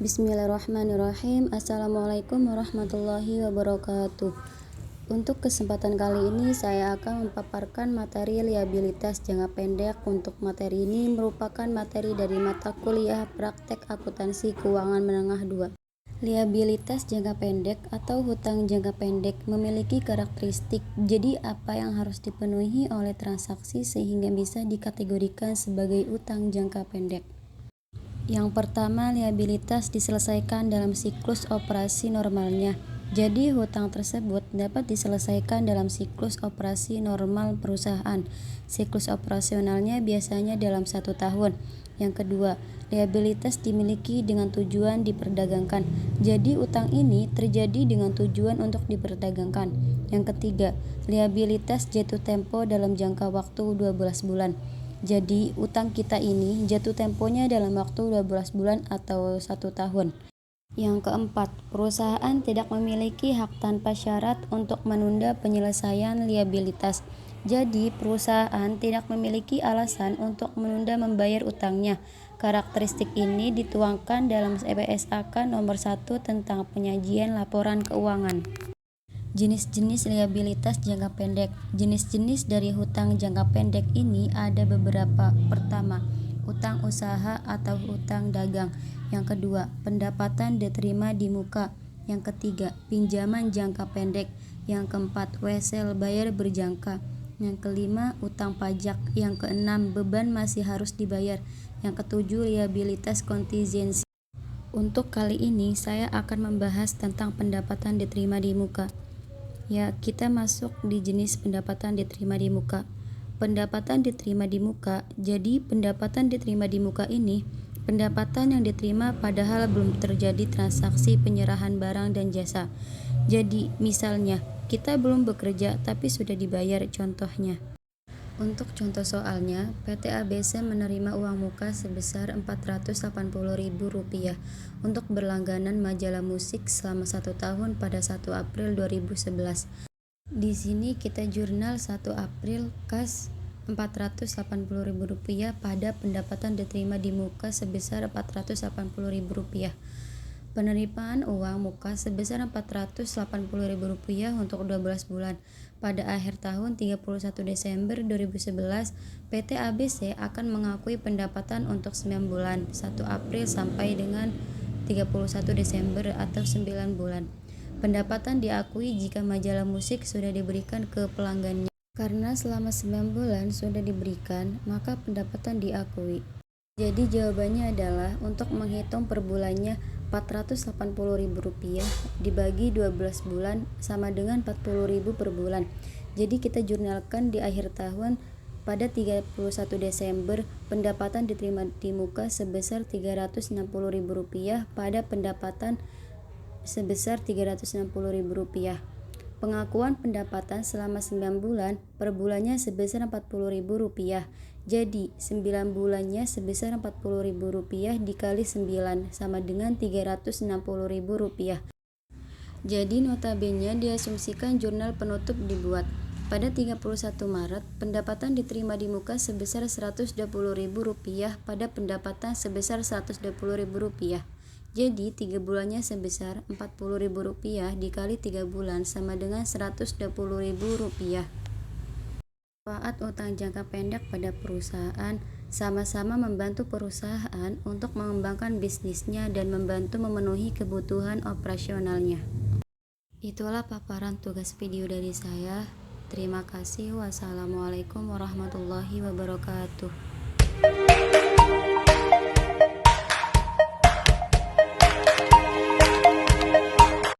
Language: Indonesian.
Bismillahirrahmanirrahim. Assalamualaikum warahmatullahi wabarakatuh. Untuk kesempatan kali ini saya akan memaparkan materi liabilitas jangka pendek. Untuk materi ini merupakan materi dari mata kuliah Praktek Akuntansi Keuangan Menengah 2. Liabilitas jangka pendek atau hutang jangka pendek memiliki karakteristik. Jadi apa yang harus dipenuhi oleh transaksi sehingga bisa dikategorikan sebagai utang jangka pendek? Yang pertama, liabilitas diselesaikan dalam siklus operasi normalnya. Jadi, hutang tersebut dapat diselesaikan dalam siklus operasi normal perusahaan. Siklus operasionalnya biasanya dalam 1 tahun. Yang kedua, liabilitas dimiliki dengan tujuan diperdagangkan. Jadi, utang ini terjadi dengan tujuan untuk diperdagangkan. Yang ketiga, liabilitas jatuh tempo dalam jangka waktu 12 bulan. Jadi, utang kita ini jatuh temponya dalam waktu 12 bulan atau 1 tahun. Yang keempat, perusahaan tidak memiliki hak tanpa syarat untuk menunda penyelesaian liabilitas. Jadi, perusahaan tidak memiliki alasan untuk menunda membayar utangnya. Karakteristik ini dituangkan dalam PSAK nomor 1 tentang penyajian laporan keuangan. Jenis-jenis liabilitas jangka pendek. Jenis-jenis dari hutang jangka pendek ini ada beberapa. Pertama, utang usaha atau utang dagang. Yang kedua, pendapatan diterima di muka. Yang ketiga, pinjaman jangka pendek. Yang keempat, wesel bayar berjangka. Yang kelima, utang pajak. Yang keenam, beban masih harus dibayar. Yang ketujuh, liabilitas kontingensi. Untuk kali ini saya akan membahas tentang pendapatan diterima di muka. Ya, kita masuk di jenis pendapatan diterima di muka. Pendapatan diterima di muka. Jadi, pendapatan diterima di muka ini pendapatan yang diterima padahal belum terjadi transaksi penyerahan barang dan jasa. Jadi, misalnya, kita belum bekerja tapi sudah dibayar, contohnya. Untuk contoh soalnya, PT ABC menerima uang muka sebesar Rp480.000 untuk berlangganan majalah musik selama 1 tahun pada 1 April 2011. Di sini kita jurnal 1 April kas Rp480.000 pada pendapatan diterima di muka sebesar Rp480.000. Penerimaan uang muka sebesar Rp480.000 untuk 12 bulan. Pada akhir tahun 31 Desember 2011, PT ABC akan mengakui pendapatan untuk 9 bulan, 1 April sampai dengan 31 Desember atau 9 bulan. Pendapatan diakui jika majalah musik sudah diberikan ke pelanggannya. Karena selama 9 bulan sudah diberikan, maka pendapatan diakui. Jadi jawabannya adalah untuk menghitung per bulannya Rp480.000 dibagi 12 bulan sama dengan Rp40.000 per bulan. Jadi kita jurnalkan di akhir tahun pada 31 Desember pendapatan diterima di muka sebesar Rp360.000 pada pendapatan sebesar Rp360.000. Pengakuan pendapatan selama 9 bulan per bulannya sebesar Rp40.000. Jadi 9 bulannya sebesar Rp40.000 dikali 9 sama dengan Rp360.000. Jadi notabene diasumsikan jurnal penutup dibuat. Pada 31 Maret, pendapatan diterima di muka sebesar Rp120.000 pada pendapatan sebesar Rp120.000. Jadi 3 bulannya sebesar Rp40.000 dikali 3 bulan sama dengan Rp120.000. Manfaat utang jangka pendek pada perusahaan sama-sama membantu perusahaan untuk mengembangkan bisnisnya dan membantu memenuhi kebutuhan operasionalnya. Itulah paparan tugas video dari saya. Terima kasih. Wassalamualaikum warahmatullahi wabarakatuh.